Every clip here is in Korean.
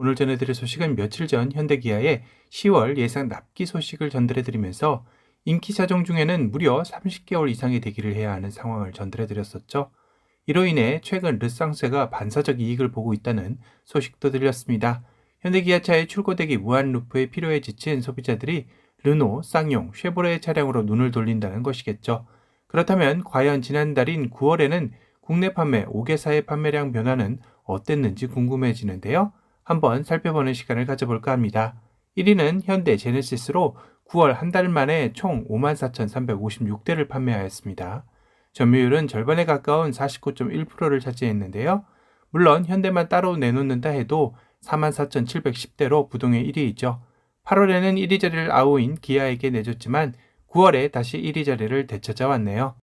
오늘 전해드릴 소식은 며칠 전 현대기아의 10월 예상 납기 소식을 전달해드리면서 인기 차종 중에는 무려 30개월 이상의 대기를 해야 하는 상황을 전달해드렸었죠. 이로 인해 최근 르상세가 반사적 이익을 보고 있다는 소식도 들렸습니다. 현대기아차의 출고되기 무한 루프에 필요에 지친 소비자들이 르노, 쌍용, 쉐보레 차량으로 눈을 돌린다는 것이겠죠. 그렇다면 과연 지난달인 9월에는 국내 판매 5개사의 판매량 변화는 어땠는지 궁금해지는데요. 한번 살펴보는 시간을 가져볼까 합니다. 1위는 현대 제네시스로 9월 한 달 만에 총 54,356대를 판매하였습니다. 점유율은 절반에 가까운 49.1%를 차지했는데요. 물론 현대만 따로 내놓는다 해도 44,710대로 부동의 1위이죠. 8월에는 1위 자리를 아우인 기아에게 내줬지만 9월에 다시 1위 자리를 되찾아왔네요.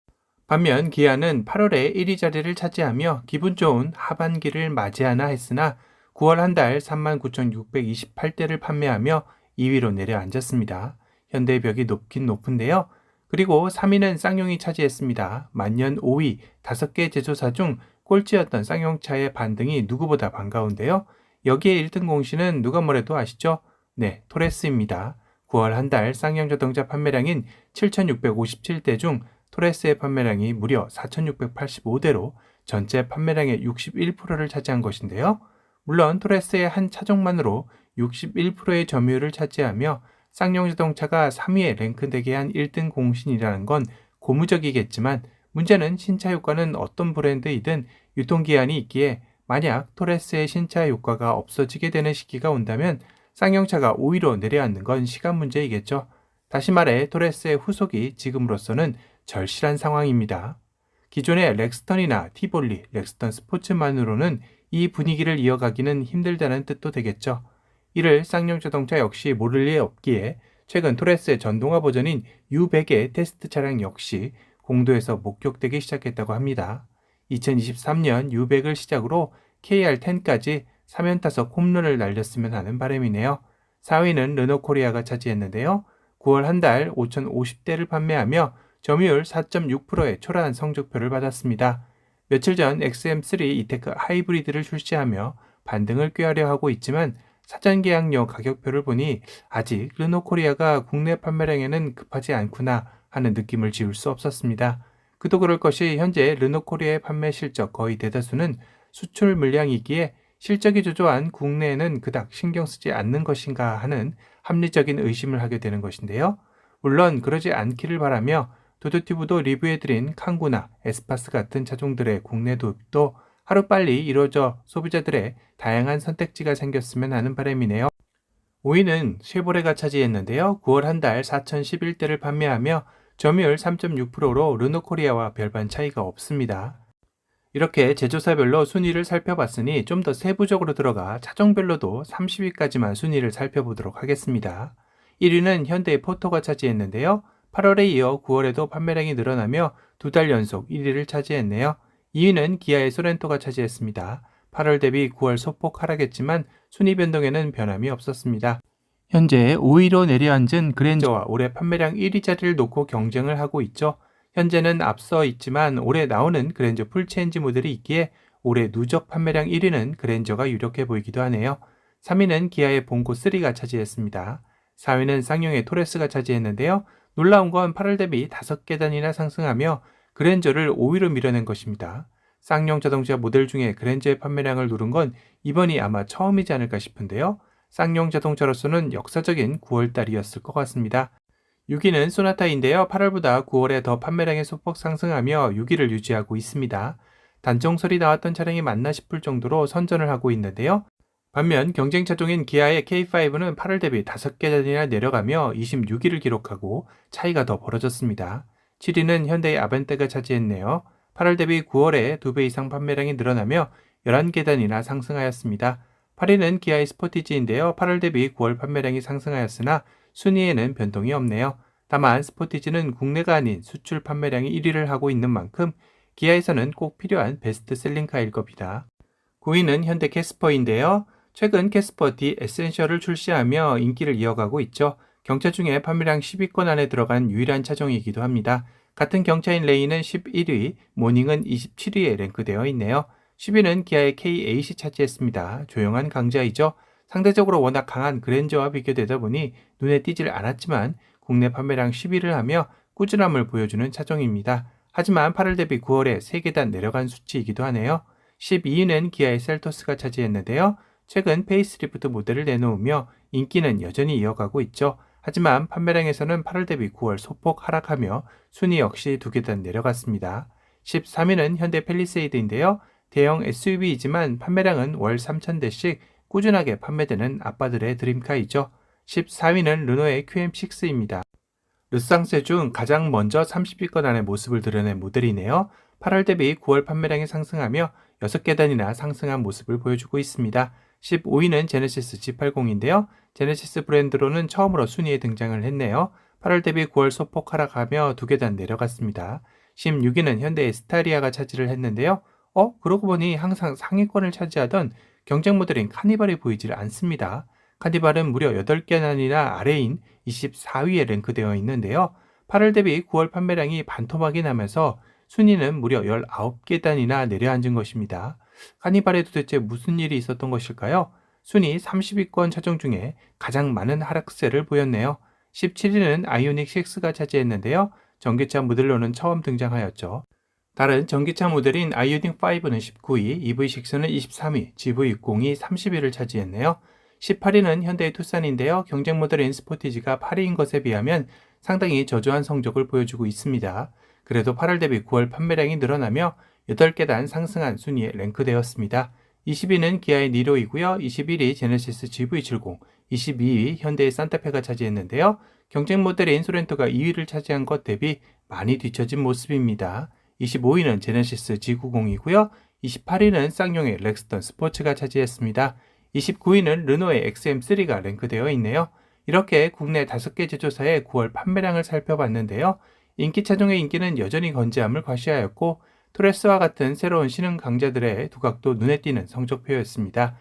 반면 기아는 8월에 1위 자리를 차지하며 기분 좋은 하반기를 맞이하나 했으나 9월 한 달 39,628대를 판매하며 2위로 내려앉았습니다. 현대의 벽이 높긴 높은데요. 그리고 3위는 쌍용이 차지했습니다. 만년 5위 5개 제조사 중 꼴찌였던 쌍용차의 반등이 누구보다 반가운데요. 여기에 1등 공신은 누가 뭐래도 아시죠? 네, 토레스입니다. 9월 한 달 쌍용 자동차 판매량인 7,657대 중 토레스의 판매량이 무려 4,685대로 전체 판매량의 61%를 차지한 것인데요. 물론 토레스의 한 차종만으로 61%의 점유율을 차지하며 쌍용 자동차가 3위에 랭크되게 한 1등 공신이라는 건 고무적이겠지만 문제는 신차 효과는 어떤 브랜드이든 유통기한이 있기에 만약 토레스의 신차 효과가 없어지게 되는 시기가 온다면 쌍용차가 5위로 내려앉는 건 시간 문제이겠죠. 다시 말해 토레스의 후속이 지금으로서는 절실한 상황입니다. 기존의 렉스턴이나 티볼리, 렉스턴 스포츠만으로는 이 분위기를 이어가기는 힘들다는 뜻도 되겠죠. 이를 쌍용 자동차 역시 모를 리 없기에 최근 토레스의 전동화 버전인 U100의 테스트 차량 역시 공도에서 목격되기 시작했다고 합니다. 2023년 U100을 시작으로 KR10까지 3연타석 홈런을 날렸으면 하는 바람이네요. 4위는 르노코리아가 차지했는데요. 9월 한 달 5,050대를 판매하며 점유율 4.6%의 초라한 성적표를 받았습니다. 며칠 전 XM3 이테크 하이브리드를 출시하며 반등을 꾀하려 하고 있지만 사전 계약료 가격표를 보니 아직 르노코리아가 국내 판매량에는 급하지 않구나 하는 느낌을 지울 수 없었습니다. 그도 그럴 것이 현재 르노코리아의 판매 실적 거의 대다수는 수출 물량이기에 실적이 저조한 국내에는 그닥 신경 쓰지 않는 것인가 하는 합리적인 의심을 하게 되는 것인데요. 물론 그러지 않기를 바라며 도도티브도 리뷰해드린 칸구나 에스파스 같은 차종들의 국내 도입도 하루빨리 이루어져 소비자들의 다양한 선택지가 생겼으면 하는 바람이네요. 5위는 쉐보레가 차지했는데요. 9월 한 달 4,011대를 판매하며 점유율 3.6%로 르노코리아와 별반 차이가 없습니다. 이렇게 제조사별로 순위를 살펴봤으니 좀 더 세부적으로 들어가 차종별로도 30위까지만 순위를 살펴보도록 하겠습니다. 1위는 현대의 포토가 차지했는데요. 8월에 이어 9월에도 판매량이 늘어나며 2달 연속 1위를 차지했네요. 2위는 기아의 소렌토가 차지했습니다. 8월 대비 9월 소폭 하락했지만 순위 변동에는 변함이 없었습니다. 현재 5위로 내려앉은 그랜저와 올해 판매량 1위 자리를 놓고 경쟁을 하고 있죠. 현재는 앞서 있지만 올해 나오는 그랜저 풀체인지 모델이 있기에 올해 누적 판매량 1위는 그랜저가 유력해 보이기도 하네요. 3위는 기아의 봉고 3가 차지했습니다. 4위는 쌍용의 토레스가 차지했는데요. 놀라운 건 8월 대비 5계단이나 상승하며 그랜저를 5위로 밀어낸 것입니다. 쌍용 자동차 모델 중에 그랜저의 판매량을 누른 건 이번이 아마 처음이지 않을까 싶은데요. 쌍용 자동차로서는 역사적인 9월달이었을 것 같습니다. 6위는 소나타인데요. 8월보다 9월에 더 판매량이 소폭 상승하며 6위를 유지하고 있습니다. 단종설이 나왔던 차량이 맞나 싶을 정도로 선전을 하고 있는데요. 반면 경쟁 차종인 기아의 K5는 8월 대비 5계단이나 내려가며 26위를 기록하고 차이가 더 벌어졌습니다. 7위는 현대의 아반떼가 차지했네요. 8월 대비 9월에 2배 이상 판매량이 늘어나며 11계단이나 상승하였습니다. 8위는 기아의 스포티지인데요. 8월 대비 9월 판매량이 상승하였으나 순위에는 변동이 없네요. 다만 스포티지는 국내가 아닌 수출 판매량이 1위를 하고 있는 만큼 기아에서는 꼭 필요한 베스트셀링카일 겁니다. 9위는 현대 캐스퍼인데요. 최근 캐스퍼 D 에센셜을 출시하며 인기를 이어가고 있죠. 경차 중에 판매량 10위권 안에 들어간 유일한 차종이기도 합니다. 같은 경차인 레이는 11위, 모닝은 27위에 랭크되어 있네요. 10위는 기아의 K8이 차지했습니다. 조용한 강자이죠. 상대적으로 워낙 강한 그랜저와 비교되다 보니 눈에 띄질 않았지만 국내 판매량 10위를 하며 꾸준함을 보여주는 차종입니다. 하지만 8월 대비 9월에 3계단 내려간 수치이기도 하네요. 12위는 기아의 셀토스가 차지했는데요. 최근 페이스리프트 모델을 내놓으며 인기는 여전히 이어가고 있죠. 하지만 판매량에서는 8월 대비 9월 소폭 하락하며 순위 역시 2계단 내려갔습니다. 13위는 현대 팰리세이드인데요. 대형 SUV이지만 판매량은 월 3,000대씩 꾸준하게 판매되는 아빠들의 드림카이죠. 14위는 르노의 QM6입니다. 르상세 중 가장 먼저 30위권 안의 모습을 드러낸 모델이네요. 8월 대비 9월 판매량이 상승하며 6계단이나 상승한 모습을 보여주고 있습니다. 15위는 제네시스 G80인데요. 제네시스 브랜드로는 처음으로 순위에 등장을 했네요. 8월 대비 9월 소폭 하락하며 2계단 내려갔습니다. 16위는 현대의 스타리아가 차지를 했는데요. 그러고 보니 항상 상위권을 차지하던 경쟁 모델인 카니발이 보이질 않습니다. 카니발은 무려 8계단이나 아래인 24위에 랭크되어 있는데요. 8월 대비 9월 판매량이 반토막이 나면서 순위는 무려 19계단이나 내려앉은 것입니다. 카니발에 도대체 무슨 일이 있었던 것일까요? 순위 30위권 차종 중에 가장 많은 하락세를 보였네요. 17위는 아이오닉 6가 차지했는데요. 전기차 모델로는 처음 등장하였죠. 다른 전기차 모델인 아이오닉 5는 19위, EV6는 23위, GV60이 30위를 차지했네요. 18위는 현대의 투싼인데요. 경쟁 모델인 스포티지가 8위인 것에 비하면 상당히 저조한 성적을 보여주고 있습니다. 그래도 8월 대비 9월 판매량이 늘어나며 8계단 상승한 순위에 랭크되었습니다. 20위는 기아의 니로이고요. 21위 제네시스 GV70, 22위 현대의 산타페가 차지했는데요. 경쟁 모델인 소렌토가 2위를 차지한 것 대비 많이 뒤처진 모습입니다. 25위는 제네시스 G90이고요. 28위는 쌍용의 렉스턴 스포츠가 차지했습니다. 29위는 르노의 XM3가 랭크되어 있네요. 이렇게 국내 5개 제조사의 9월 판매량을 살펴봤는데요. 인기 차종의 인기는 여전히 건재함을 과시하였고 토레스와 같은 새로운 신흥 강자들의 두각도 눈에 띄는 성적표였습니다.